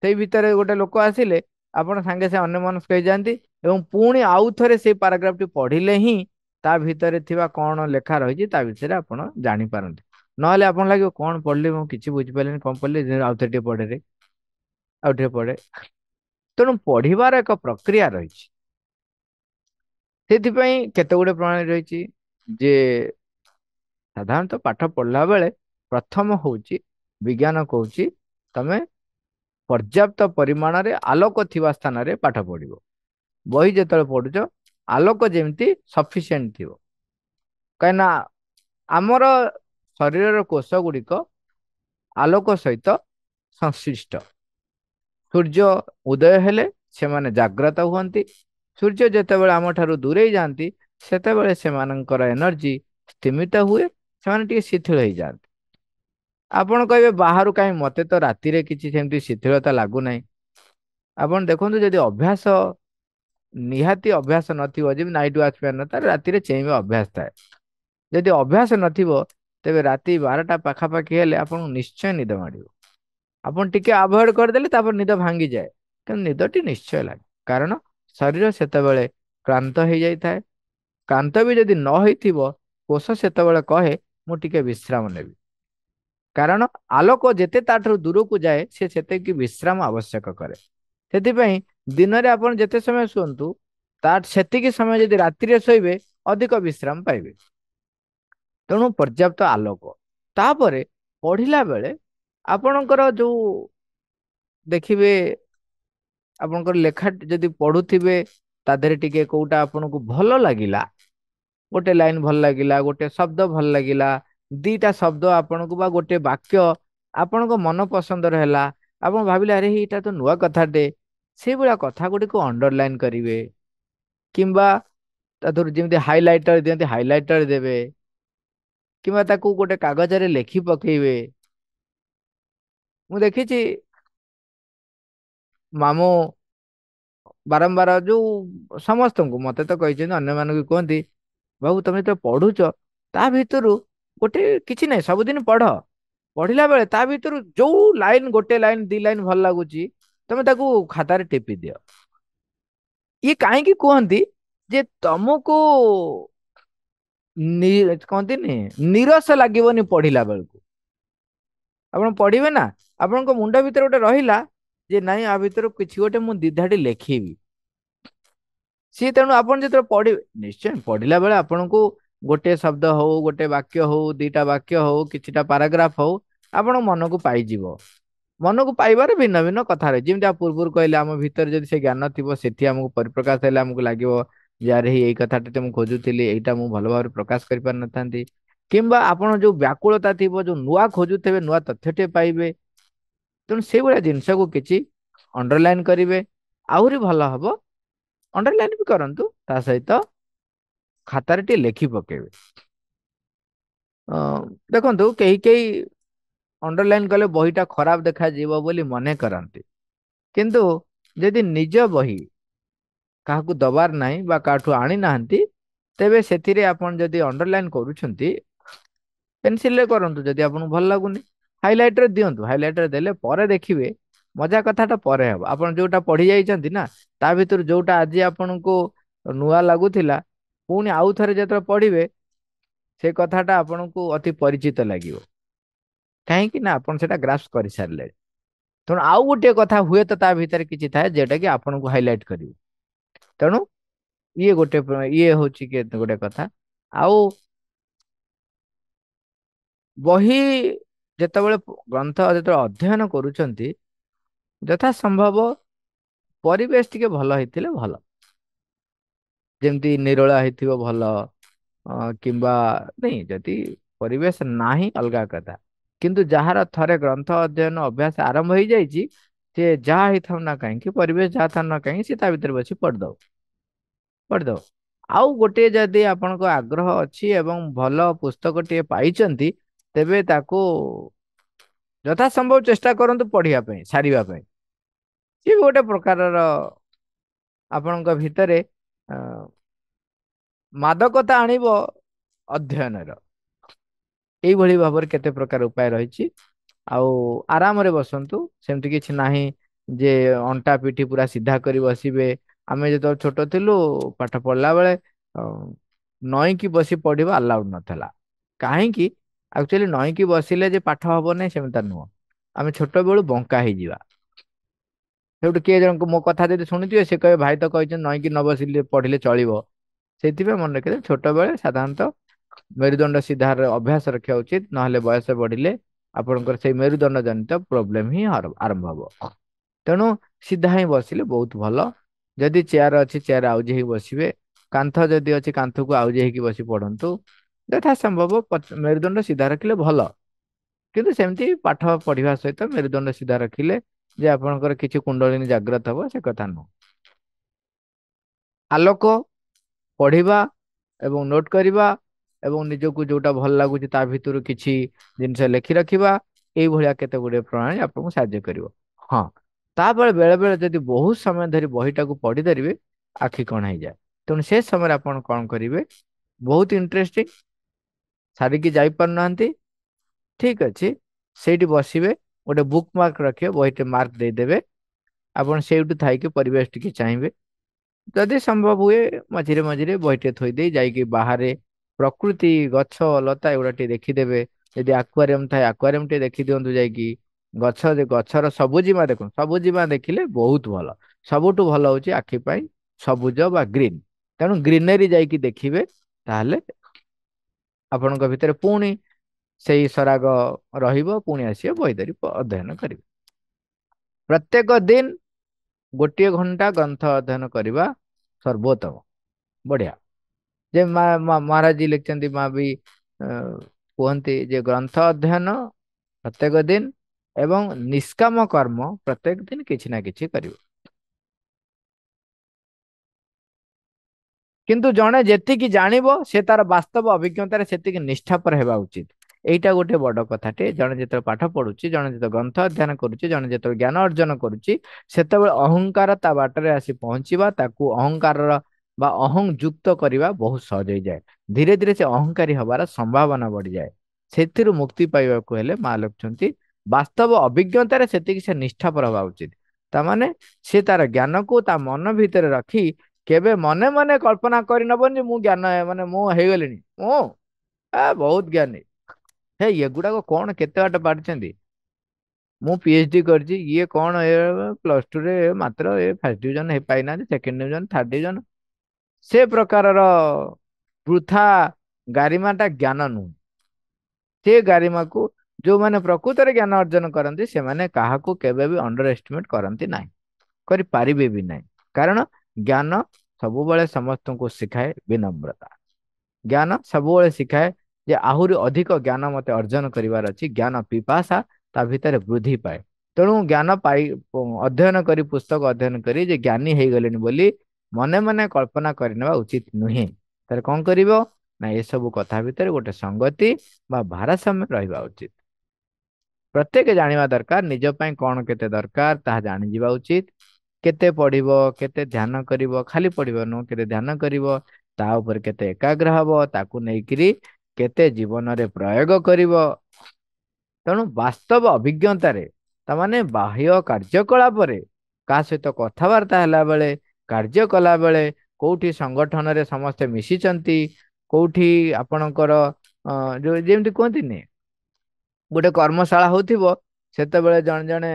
ସେଇ ଭିତରେ ଗୋଟେ ଲୋକ ଆସିଲେ, ଆପଣ ସାଙ୍ଗେ ସାଙ୍ଗେ ଅନ୍ୟମନସ୍କ ହେଇଯାଆନ୍ତି, ଏବଂ ପୁଣି ଆଉ ଥରେ ସେଇ ପାରାଗ୍ରାଫଟି ପଢିଲେ ହିଁ ତା ଭିତରେ ଥିବା କଣ ଲେଖା ରହିଛି ତା ବିଷୟରେ ଆପଣ ଜାଣିପାରନ୍ତି। ନହେଲେ ଆପଣ ଲାଗିବ କଣ ପଢିଲି, ମୁଁ କିଛି ବୁଝିପାରିଲିନି, କଣ ପଢିଲି, ଆଉ ଥରେ ଟିକେ ପଢେ, ଆଉ ଟିକେ ପଢେ। ତେଣୁ ପଢିବାର ଏକ ପ୍ରକ୍ରିୟା ରହିଛି। ସେଥିପାଇଁ କେତେ ଗୁଡେ ପ୍ରଣାଳୀ ରହିଛି। ଯେ ସାଧାରଣତଃ ପାଠ ପଢିଲା ବେଳେ ପ୍ରଥମ ହଉଛି, ବିଜ୍ଞାନ କହୁଛି, ତମେ ପର୍ଯ୍ୟାପ୍ତ ପରିମାଣରେ ଆଲୋକ ଥିବା ସ୍ଥାନରେ ପାଠ ପଢିବ। ବହି ଯେତେବେଳେ ପଢୁଛ, ଆଲୋକ ଯେମିତି ସଫିସିଏଣ୍ଟ ଥିବ। କାହିଁକି ନା ଆମର ଶରୀରର କୋଷ ଗୁଡିକ ଆଲୋକ ସହିତ ସଂଶ୍ଳିଷ୍ଟ। ସୂର୍ଯ୍ୟ ଉଦୟ ହେଲେ ସେମାନେ ଜାଗ୍ରତ ହୁଅନ୍ତି। ସୂର୍ଯ୍ୟ ଯେତେବେଳେ ଆମ ଠାରୁ ଦୂରେଇ ଯାଆନ୍ତି, ସେତେବେଳେ ସେମାନଙ୍କର ଏନର୍ଜି ସ୍ତିମିତ ହୁଏ, ସେମାନେ ଟିକେ ଶିଥିଳ ହେଇଯାଆନ୍ତି। ଆପଣ କହିବେ ବାହାରୁ କାହିଁ, ମତେ ତ ରାତିରେ କିଛି ସେମିତି ଶିଥିଳତା ଲାଗୁନାହିଁ। ଆପଣ ଦେଖନ୍ତୁ, ଯଦି ଅଭ୍ୟାସ, ନିହାତି ଅଭ୍ୟାସ ନଥିବ, ଯେମିତି ନାଇଟ୍ ୱାଚମ୍ୟାନ ତାର ରାତିରେ ଚେଇଁବା ଅଭ୍ୟାସ ଥାଏ। ଯଦି ଅଭ୍ୟାସ ନଥିବ, ତେବେ ରାତି 12ଟା ପାଖାପାଖି ହେଲେ ଆପଣଙ୍କୁ ନିଶ୍ଚୟ ନିଦ ମାଡ଼ିବ। ଆପଣ ଟିକେ ଆଭଏଡ କରିଦେଲେ ତାପରେ ନିଦ ଭାଙ୍ଗିଯାଏ, କିନ୍ତୁ ନିଦଟି ନିଶ୍ଚୟ ଲାଗେ। କାରଣ ଶରୀର ସେତେବେଳେ କ୍ଳାନ୍ତ ହେଇଯାଇଥାଏ। କ୍ଳାନ୍ତ ବି ଯଦି ନ ହେଇଥିବ, କୋଷ ସେତେବେଳେ କହେ ମୁଁ ଟିକେ ବିଶ୍ରାମ ନେବି। କାରଣ ଆଲୋକ ଯେତେ ତାଠାରୁ ଦୂରକୁ ଯାଏ ସେ ସେତିକି ବିଶ୍ରାମ ଆବଶ୍ୟକ କରେ। ସେଥିପାଇଁ ଦିନରେ ଆପଣ ଯେତେ ସମୟ ଶୁଅନ୍ତୁ, ତା ସେତିକି ସମୟ ଯଦି ରାତିରେ ଶୋଇବେ ଅଧିକ ବିଶ୍ରାମ ପାଇବେ। ତେଣୁ ପର୍ଯ୍ୟାପ୍ତ ଆଲୋକ। ତାପରେ ପଢିଲା ବେଳେ ଆପଣଙ୍କର ଯୋଉ ଦେଖିବେ, ଆପଣଙ୍କର ଲେଖା ଯଦି ପଢୁଥିବେ ତା ଦେହରେ ଟିକେ କୋଉଟା ଆପଣଙ୍କୁ ଭଲ ଲାଗିଲା, ଗୋଟେ ଲାଇନ ଭଲ ଲାଗିଲା, ଗୋଟେ ଶବ୍ଦ ଭଲ ଲାଗିଲା, ଦିଟା ଶବ୍ଦ ଆପଣଙ୍କୁ ବା ଗୋଟେ ବାକ୍ୟ ଆପଣଙ୍କ ମନ ପସନ୍ଦର ହେଲା, ଆପଣ ଭାବିଲେ ଆରେ ଏଇଟା ତ ନୂଆ କଥାଟେ, ସେଇଭଳିଆ କଥା ଗୁଡ଼ିକୁ ଅଣ୍ଡରଲାଇନ କରିବେ। କିମ୍ବା ତା ଦେହରୁ ଯେମିତି ହାଇଲାଇଟର ଦିଅନ୍ତି ହାଇଲାଇଟର ଦେବେ, କିମ୍ବା ତାକୁ ଗୋଟେ କାଗଜରେ ଲେଖି ପକେଇବେ। ମୁଁ ଦେଖିଛି ମାମୁଁ ବାରମ୍ବାର ଯୋଉ ସମସ୍ତଙ୍କୁ, ମତେ ତ କହିଛନ୍ତି ଅନ୍ୟମାନଙ୍କୁ କୁହନ୍ତି, ବାବୁ ତମେ ତ ପଢୁଛ, ତା ଭିତରୁ ଗୋଟେ କିଛି ନାହିଁ ସବୁଦିନ ପଢ, ପଢିଲା ବେଳେ ତା ଭିତରୁ ଯୋଉ ଲାଇନ ଗୋଟେ ଲାଇନ ଦି ଲାଇନ ଭଲ ଲାଗୁଛି ତମେ ତାକୁ ଖାତାରେ ଟିପି ଦିଅ। ଇଏ କାହିଁକି କୁହନ୍ତି ଯେ ତମକୁ କହନ୍ତିନି ନିରସ ଲାଗିବନି ପଢିଲା ବେଳକୁ। ଆପଣ ପଢିବେ ନା, ଆପଣଙ୍କ ମୁଣ୍ଡ ଭିତରେ ଗୋଟେ ରହିଲା ଯେ ନାଇଁ ଆ ଭିତରୁ କିଛି ଗୋଟେ ମୁଁ ଦିଧାଟି ଲେଖିବି। ସିଏ ତେଣୁ ଆପଣ ଯେତେବେଳେ ପଢିବେ, ନିଶ୍ଚୟ ପଢିଲା ବେଳେ ଆପଣଙ୍କୁ ଗୋଟେ ଶବ୍ଦ ହଉ, ଗୋଟେ ବାକ୍ୟ ହଉ, ଦିଟା ବାକ୍ୟ ହଉ, କିଛିଟା ପାରାଗ୍ରାଫ ହଉ, ଆପଣ ମନକୁ ପାଇଯିବ। ମନକୁ ପାଇବାରେ ଭିନ୍ନ ଭିନ୍ନ କଥା ରହିଛି। ଯେମିତି ଆପଣ ପୂର୍ବରୁ କହିଲେ ଆମ ଭିତରେ ଯଦି ସେ ଜ୍ଞାନ ଥିବ ସେଠି ଆମକୁ ପରିପ୍ରକାଶ ହେଲେ ଆମକୁ ଲାଗିବ ଯେ ଆରେ ଏଇ କଥାଟି ତ ମୁଁ ଖୋଜୁଥିଲି, ଏଇଟା ମୁଁ ଭଲ ଭାବରେ ପ୍ରକାଶ କରିପାରିନଥାନ୍ତି। କିମ୍ବା ଆପଣ ଯୋଉ ବ୍ୟାକୁଳତା ଥିବ, ଯୋଉ ନୂଆ ଖୋଜୁଥିବେ, ନୂଆ ତଥ୍ୟଟେ ପାଇବେ। ତେଣୁ ସେଇଭଳିଆ ଜିନିଷକୁ କିଛି ଅଣ୍ଡରଲାଇନ କରିବେ, ଆହୁରି ଭଲ ହବ ଅଣ୍ଡରଲାଇନ ବି କରନ୍ତୁ, ତା ସହିତ ଖାତାରେ ଟିକେ ଲେଖି ପକେଇବେ। ଅ, ଦେଖନ୍ତୁ କେହି କେହି ଅଣ୍ଡରଲାଇନ କଲେ ବହିଟା ଖରାପ ଦେଖାଯିବ ବୋଲି ମନେ କରନ୍ତି, କିନ୍ତୁ ଯଦି ନିଜ ବହି କାହାକୁ ଦବାର ନାହିଁ ବା କାହାଠୁ ଆଣି ନାହାନ୍ତି, ତେବେ ସେଥିରେ ଆପଣ ଯଦି ଅଣ୍ଡରଲାଇନ କରୁଛନ୍ତି ପେନସିଲରେ କରନ୍ତୁ, ଯଦି ଆପଣଙ୍କୁ ଭଲ ଲାଗୁନି ହାଇଲାଇଟର ଦିଅନ୍ତୁ। ହାଇଲାଇଟର ଦେଲେ ପରେ ଦେଖିବେ ମଜା କଥାଟା ପରେ ହବ। ଆପଣ ଯୋଉଟା ପଢି ଯାଇଛନ୍ତି ନା, ତା ଭିତରୁ ଯୋଉଟା ଆଜି ଆପଣଙ୍କୁ ନୂଆ ଲାଗୁଥିଲା, ପୁଣି ଆଉ ଥରେ ଯେତେବେଳେ ପଢିବେ ସେ କଥାଟା ଆପଣଙ୍କୁ ଅତି ପରିଚିତ ଲାଗିବ। କାହିଁକି ନା ଆପଣ ସେଟା ଗ୍ରାସ୍ପ କରିସାରିଲେ। ତେଣୁ ଆଉ ଗୋଟେ କଥା ହୁଏତ ତା ଭିତରେ କିଛି ଥାଏ ଯୋଉଟା କି ଆପଣଙ୍କୁ ହାଇଲାଇଟ କରିବ। ତେଣୁ ଇଏ ଗୋଟେ ଇଏ ହଉଛି କି ଗୋଟେ କଥା। ଆଉ ବହି ଯେତେବେଳେ ଗ୍ରନ୍ଥ ଯେତେବେଳେ ଅଧ୍ୟୟନ କରୁଛନ୍ତି, ଯଥା ସମ୍ଭବ ପରିବେଶ ଟିକେ ଭଲ ହେଇଥିଲେ ଭଲ। ଯେମିତି ନିରୋଳା ହେଇଥିବ ଭଲ, କିମ୍ବା ନାଇଁ ଯଦି ପରିବେଶ ନାହିଁ ଅଲଗା କଥା। କିନ୍ତୁ ଯାହାର ଥରେ ଗ୍ରନ୍ଥ ଅଧ୍ୟୟନ ଅଭ୍ୟାସ ଆରମ୍ଭ ହେଇଯାଇଛି, ସେ ଯାହା ହେଇଥାଉ ନା କାହିଁକି, ପରିବେଶ ଯାହା ଥାଉ ନା କାହିଁକି, ସେ ତା ଭିତରେ ବସି ପଢିଦବ ପଢିଦବ। ଆଉ ଗୋଟେ ଯଦି ଆପଣଙ୍କ ଆଗ୍ରହ ଅଛି ଏବଂ ଭଲ ପୁସ୍ତକଟିଏ ପାଇଛନ୍ତି, ତେବେ ତାକୁ ଯଥା ସମ୍ଭବ ଚେଷ୍ଟା କରନ୍ତୁ ପଢିବା ପାଇଁ, ସାରିବା ପାଇଁ। ସିଏ ବି ଗୋଟେ ପ୍ରକାରର ଆପଣଙ୍କ ଭିତରେ ଅ, ମାଦକତା ଆଣିବ ଅଧ୍ୟୟନର। ଏଇଭଳି ଭାବରେ କେତେ ପ୍ରକାର ଉପାୟ ରହିଛି। ଆଉ ଆରାମରେ ବସନ୍ତୁ, ସେମିତି କିଛି ନାହିଁ ଯେ ଅଣ୍ଟା ପିଠି ପୁରା ସିଧା କରି ବସିବେ। ଆମେ ଯେତେବେଳେ ଛୋଟ ଥିଲୁ ପାଠ ପଢିଲା ବେଳେ ଅ, ନଈକି ବସି ପଢିବା ଆଲାଉଡ ନଥିଲା। କାହିଁକି? ଆକ୍ଚୁଆଲି ନଈକି ବସିଲେ ଯେ ପାଠ ହବ ନାହିଁ ସେମିତି ନୁହଁ। ଆମେ ଛୋଟ ବେଳୁ ବଙ୍କା ହେଇଯିବା। ସେଠୁ କିଏ ଜଣଙ୍କୁ ମୋ କଥା ଯଦି ଶୁଣିଥିବେ ସେ କହିବେ ଭାଇ ତ କହିଛନ୍ତି ନଈକି ନ ବସିଲେ ପଢିଲେ ଚଳିବ। ସେଇଥିପାଇଁ ମନେ ରଖିବେ ଛୋଟବେଳେ ସାଧାରଣତଃ ମେରୁଦଣ୍ଡ ସିଧାର ଅଭ୍ୟାସ ରଖିବା ଉଚିତ, ନହେଲେ ବୟସ ବଢିଲେ ଆପଣଙ୍କର ସେଇ ମେରୁଦଣ୍ଡ ଜନିତ ପ୍ରୋବ୍ଲେମ ହିଁ ଆରମ୍ଭ ହବ। ତେଣୁ ସିଧା ହିଁ ବସିଲେ ବହୁତ ଭଲ। ଯଦି ଚେୟାର ଅଛି ଚେୟାର ଆଉଜି ହେଇକି ବସିବେ, କାନ୍ଥ ଯଦି ଅଛି କାନ୍ଥକୁ ଆଉଜି ହେଇକି ବସି ପଢନ୍ତୁ। ଯଥା ସମ୍ଭବ ମେରୁଦଣ୍ଡ ସିଧା ରଖିଲେ ଭଲ। କିନ୍ତୁ ସେମିତି ପାଠ ପଢିବା ସହିତ ମେରୁଦଣ୍ଡ ସିଧା ରଖିଲେ ଯେ ଆପଣଙ୍କର କିଛି କୁଣ୍ଡଳିନୀ ଜାଗ୍ରତ ହବ ସେ କଥା ନୁହଁ। ଆଲୋକ, ପଢିବା ଏବଂ ନୋଟ କରିବା, ଏବଂ ନିଜକୁ ଯୋଉଟା ଭଲ ଲାଗୁଛି ତା ଭିତରୁ କିଛି ଜିନିଷ ଲେଖି ରଖିବା, ଏଇଭଳିଆ କେତେ ଗୁଡିଏ ପ୍ରଣାଳୀ ଆପଣଙ୍କୁ ସାହାଯ୍ୟ କରିବ। ହଁ, ତାପରେ ବେଳେ ବେଳେ ଯଦି ବହୁତ ସମୟ ଧରି ବହିଟାକୁ ପଢି ଧରିବେ ଆଖି କଣ ହେଇଯାଏ। ତେଣୁ ସେ ସମୟରେ ଆପଣ କଣ କରିବେ, ବହୁତ ଇଣ୍ଟରେଷ୍ଟିଂ ସାରିକି ଯାଇପାରୁନାହାନ୍ତି, ଠିକ ଅଛି, ସେଇଠି ବସିବେ, ଗୋଟେ ବୁକ୍ ମାର୍କ ରଖିବେ, ବହିଟେ ମାର୍କ ଦେଇଦେବେ। ଆପଣ ସେଇଠୁ ଥାଇକି ପରିବେଶ ଟିକେ ଚାହିଁବେ। ଯଦି ସମ୍ଭବ ହୁଏ ମଝିରେ ମଝିରେ ବହିଟେ ଥୋଇ ଦେଇ ଯାଇକି ବାହାରେ ପ୍ରକୃତି, ଗଛ ଲତା ଏଗୁଡା ଟିକେ ଦେଖିଦେବେ। ଯଦି ଆକ୍ୱାରିୟମ ଥାଏ ଆକ୍ୱାରିୟମ ଟେ ଦେଖି ଦିଅନ୍ତୁ ଯାଇକି। ଗଛର ସବୁଜିମା ଦେଖନ୍ତୁ, ସବୁଜିମା ଦେଖିଲେ ବହୁତ ଭଲ। ସବୁଠୁ ଭଲ ହଉଛି ଆଖି ପାଇଁ ସବୁଜ ବା ଗ୍ରୀନ। ତେଣୁ ଗ୍ରୀନେରୀ ଯାଇକି ଦେଖିବେ, ତାହେଲେ ଆପଣଙ୍କ ଭିତରେ ପୁଣି ସେଇ ସରାଗ ରହିବ, ପୁଣି ଆସିବେ ବହି ଧରି ଅଧ୍ୟୟନ କରିବେ। ପ୍ରତ୍ୟେକ ଦିନ ଗୋଟିଏ ଘଣ୍ଟା ଗ୍ରନ୍ଥ ଅଧ୍ୟୟନ କରିବା ସର୍ବୋତ୍ତମ। ବଢିଆ। ଯେ ମହାରାଜ ଜୀ ଲେଖିଛନ୍ତି, ମା ବି କୁହନ୍ତି ଯେ ଗ୍ରନ୍ଥ ଅଧ୍ୟୟନ ପ୍ରତ୍ୟେକ ଦିନ ଏବଂ ନିଷ୍କାମ କର୍ମ ପ୍ରତ୍ୟେକ ଦିନ କିଛି ନା କିଛି କରିବ। କିନ୍ତୁ ଜଣେ ଯେତିକି ଜାଣିବ ସେ ତାର ବାସ୍ତବ ଅଭିଜ୍ଞତାରେ ସେତିକି ନିଷ୍ଠାପର ହେବା ଉଚିତ। ଏଇଟା ଗୋଟେ ବଡ କଥାଟେ। ଜଣେ ଯେତେବେଳେ ପାଠ ପଢୁଛି, ଜଣେ ଯେତେବେଳେ ଗ୍ରନ୍ଥ ଅଧ୍ୟୟନ କରୁଛି, ଜଣେ ଯେତେବେଳେ ଜ୍ଞାନ ଅର୍ଜନ କରୁଛି, ସେତେବେଳେ ଅହଙ୍କାର ତା ବାଟରେ ଆସି ପହଞ୍ଚିବା, ତାକୁ ଅହଙ୍କାରର ବା ଅହଂ ଯୁକ୍ତ କରିବା ବହୁତ ସହଜ ହେଇଯାଏ। ଧୀରେ ଧୀରେ ସେ ଅହଙ୍କାରୀ ହବାର ସମ୍ଭାବନା ବଢିଯାଏ। ସେଥିରୁ ମୁକ୍ତି ପାଇବାକୁ ହେଲେ ମା ଲେଖୁଛନ୍ତି ବାସ୍ତବ ଅଭିଜ୍ଞତାରେ ସେତିକି ସେ ନିଷ୍ଠାପର ହେବା ଉଚିତ। ତାମାନେ ସେ ତାର ଜ୍ଞାନକୁ ତା ମନ ଭିତରେ ରଖି କେବେ ମନେ ମନେ କଳ୍ପନା କରିନବନି ଯେ ମୁଁ ଜ୍ଞାନ ମାନେ ମୁଁ ହେଇଗଲିଣି, ମୁଁ ବହୁତ ଜ୍ଞାନୀ। ହେ ଏଗୁଡାକ କଣ କେତେ ବାଟ ପାଢିଛନ୍ତି, ମୁଁ PhD କରିଛି, ଇଏ କଣ ଏ +2 ରେ ମାତ୍ର ଏ ଫାର୍ଷ୍ଟ ଡିଭିଜନ ହେଇ ପାଇନାହାନ୍ତି, ସେକେଣ୍ଡ ଡିଭିଜନ, ଥାର୍ଡ ଡିଭିଜନ। ସେ ପ୍ରକାରର ବୃଥା ଗାରିମାଟା ଜ୍ଞାନ ନୁହେଁ। ସେ ଗାରିମାକୁ ଯୋଉମାନେ ପ୍ରକୃତରେ ଜ୍ଞାନ ଅର୍ଜନ କରନ୍ତି, ସେମାନେ କାହାକୁ କେବେ ବି ଅଣ୍ଡର ଏଷ୍ଟିମେଟ କରନ୍ତି ନାହିଁ, କରିପାରିବେ ବି ନାହିଁ। କାରଣ ଜ୍ଞାନ ସବୁବେଳେ ସମସ୍ତଙ୍କୁ ଶିଖାଏ ବିନମ୍ରତା। ଜ୍ଞାନ ସବୁବେଳେ ଶିଖାଏ ଯେ ଆହୁରି ଅଧିକ ଜ୍ଞାନ ମତେ ଅର୍ଜନ କରିବାର ଅଛି। ଜ୍ଞାନ ପିପାସା ତା ଭିତରେ ବୃଦ୍ଧି ପାଏ। ତେଣୁ ଜ୍ଞାନ ପାଇ ଅଧ୍ୟୟନ କରି, ପୁସ୍ତକ ଅଧ୍ୟୟନ କରି ଯେ ଜ୍ଞାନୀ ହେଇଗଲେଣି ବୋଲି ମନେ ମନେ କଳ୍ପନା କରିନେବା ଉଚିତ ନୁହେଁ। ତାହେଲେ କଣ କରିବ ନା, ଏସବୁ କଥା ଭିତରେ ଗୋଟେ ସଙ୍ଗତି ବା ଭାରସାମ୍ୟ ରହିବା ଉଚିତ। ପ୍ରତ୍ୟେକ ଜାଣିବା ଦରକାର, ନିଜ ପାଇଁ କଣ କେତେ ଦରକାର ତାହା ଜାଣିଯିବା ଉଚିତ। କେତେ ପଢିବ, କେତେ ଧ୍ୟାନ କରିବ, ଖାଲି ପଢିବ ନୁହଁ, କେତେ ଧ୍ୟାନ କରିବ, ତା ଉପରେ କେତେ ଏକାଗ୍ର ହବ, ତାକୁ ନେଇକିରି କେତେ ଜୀବନରେ ପ୍ରୟୋଗ କରିବ। ତେଣୁ ବାସ୍ତବ ଅଭିଜ୍ଞତାରେ, ତାମାନେ ବାହ୍ୟ କାର୍ଯ୍ୟକଳାପରେ, କାହା ସହିତ କଥାବାର୍ତ୍ତା ହେଲା ବେଳେ, କାର୍ଯ୍ୟ କଲା ବେଳେ, କୋଉଠି ସଂଗଠନରେ ସମସ୍ତେ ମିଶିଛନ୍ତି, କୋଉଠି ଆପଣଙ୍କର ଯୋଉ ଯେମିତି କୁହନ୍ତିନି ଗୋଟେ କର୍ମଶାଳା ହଉଥିବ, ସେତେବେଳେ ଜଣେ ଜଣେ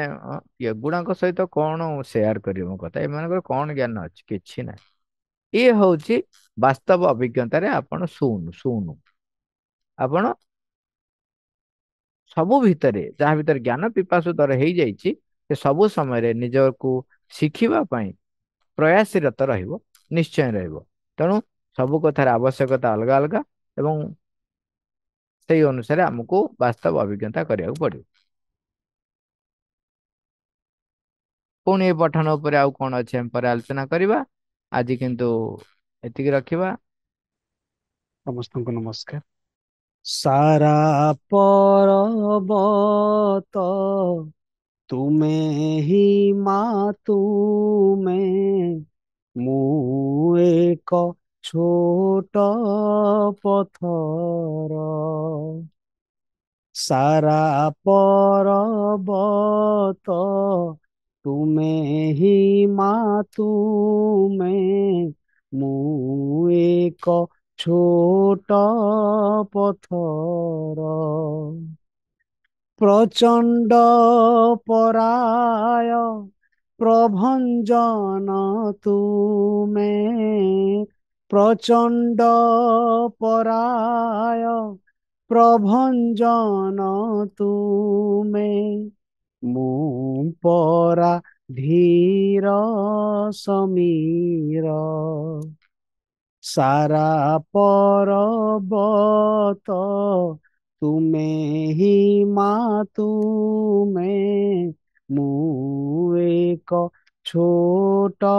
ଏଗୁଡାଙ୍କ ସହିତ କଣ ସେୟାର କରିବ ମୋ କଥା, ଏମାନଙ୍କର କଣ ଜ୍ଞାନ ଅଛି, କିଛି ନାହିଁ। ଇଏ ହଉଛି ବାସ୍ତବ ଅଭିଜ୍ଞତାରେ ଆପଣ ଶୁଣୁ ଶୁଣୁ ଆପଣ ସବୁ ଭିତରେ, ଯାହା ଭିତରେ ଜ୍ଞାନ ପିପାସୁ ତର ହେଇଯାଇଛି, ସେ ସବୁ ସମୟରେ ନିଜକୁ ଶିଖିବା ପାଇଁ ପ୍ରୟାସରତ ରହିବ, ନିଶ୍ଚୟ ରହିବ। ତେଣୁ ସବୁ କଥାର ଆବଶ୍ୟକତା ଅଲଗା ଅଲଗା, ଏବଂ ସେଇ ଅନୁସାରେ ଆମକୁ ବାସ୍ତବ ଅଭିଜ୍ଞତା କରିବାକୁ ପଡିବ। ପୁଣି ଏ ପଠନ ଉପରେ ଆଉ କଣ ଅଛି ଆମେ ପରେ ଆଲୋଚନା କରିବା। ଆଜି କିନ୍ତୁ ଏତିକି ରଖିବା। ସମସ୍ତଙ୍କୁ ନମସ୍କାର। ସାରା ପର୍ବତ ତୁମେ ହି ମା, ତୁମେ, ମୁଁ ଏକ ଛୋଟ ପଥର। ସାରା ପର୍ବତ ତୁମେ ହି ମା, ତୁମେ, ମୁଁ ଏକ ଛୋଟ ପଥର। ପ୍ରଚଣ୍ଡ ପରାୟ ପ୍ରଭଞ୍ଜନ ତୁମେ, ପ୍ରଚଣ୍ଡ ପରାୟ ପ୍ରଭଞ୍ଜନ ତୁମେ, ମୁଁ ପରା ଧୀର ସମୀର। ସାରା ପର୍ବତ ତୁମେ ହି ମା, ତୁମେ, ମୁଁ ଏକ ଛୋଟ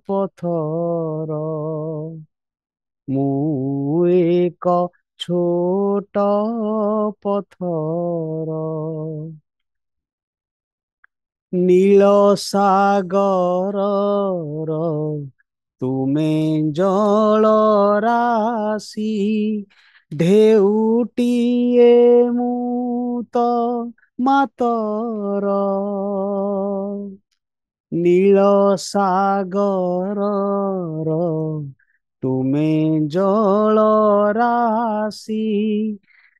ପଥର। ମୁଁ ଏକ ଛୋଟ ପଥର। ନୀଳ ସାଗରର ତୁମେ ଜଳ ରାଶି, ଢେଉଟିଏ ମୁଁ ତ ମାତର। ନୀଳ ସାଗରର ତୁମେ ଜଳ ରାଶି,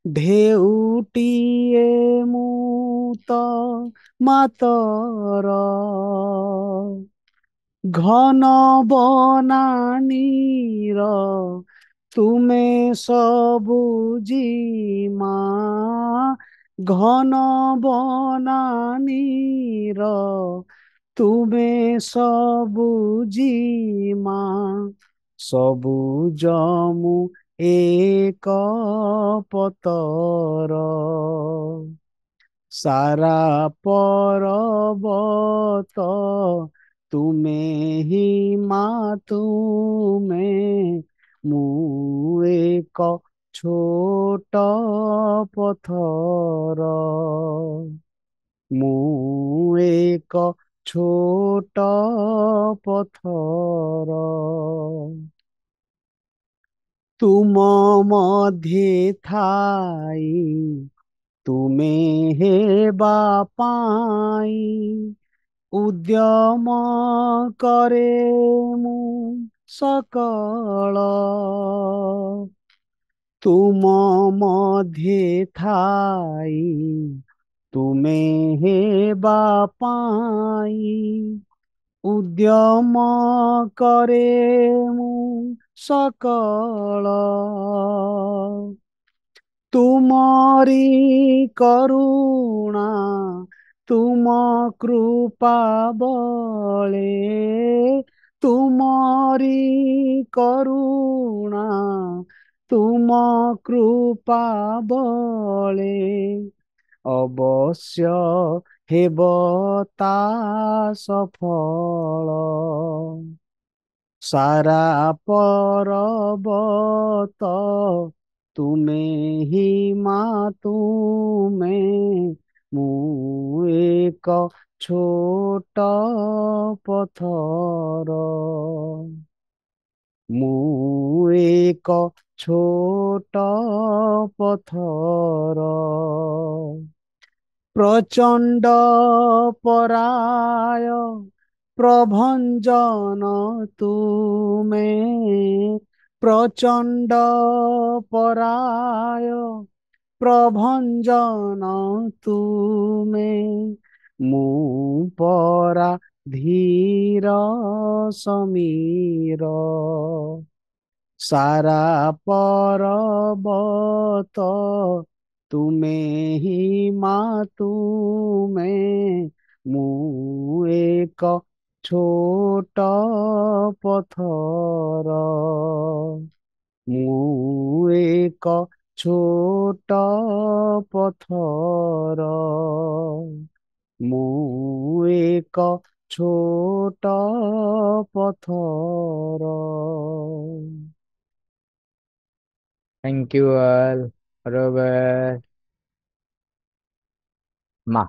ଢେଉଟିଏ ମୁଁ ତ ମାତର ଘନ ବନାନୀର ତୁମେ ସବୁ ଜିମା ଘନ ବନାନୀର ତୁମେ ସବୁ ଜିମା ସବୁଜ ମୁଁ ଏକ ପତର ସାରା ପରବତ ତୁମେ ହିଁ ମା ତୁମେ ମୁଁ ଏକ ଛୋଟ ପଥର ମୁଁ ଏକ ଛୋଟ ପଥର ତୁମ ମଧ୍ୟେ ଥାଇ ତୁମେ ହେବା ପାଇଁ ଉଦ୍ୟମ କରେ ମୁଁ ସକଳ ତୁମ ମଧ୍ୟେ ଥାଇ ତୁମେ ହେବା ପାଇଁ ଉଦ୍ୟମ କରେ ମୁଁ ସକଳ ତୁମରି କରୁଣା ତୁମ କୃପା ବଳେ ତୁମରି କରୁଣା ତୁମ କୃପା ବଳେ ଅବଶ୍ୟ ହେବ ତା ସଫଳ ସାରା ପରବତ ତୁମେ ହିଁ ମା ତୁମେ ମୁଁ ଏକ ଛୋଟ ପଥର ମୁଁ ଏକ ଛୋଟ ପଥର ପ୍ରଚଣ୍ଡ ପରାୟ ପ୍ରଭଞ୍ଜନ ତୁମେ ପ୍ରଚଣ୍ଡ ପରାୟ ପ୍ରଭଞ୍ଜନ ତୁମେ ମୁଁ ପରା ଧୀର ସମୀର ସାରା ପରବତ ତୁମେ ହିଁ ମା ତୁମେ ମୁଁ ଏକ ଛୋଟ ପଥର ମୁଁ ଏକ ଛୋଟ ପଥର ମୁଁ ଏକ ଛୋଟ ପଥର Thank you all. Robert. Ma.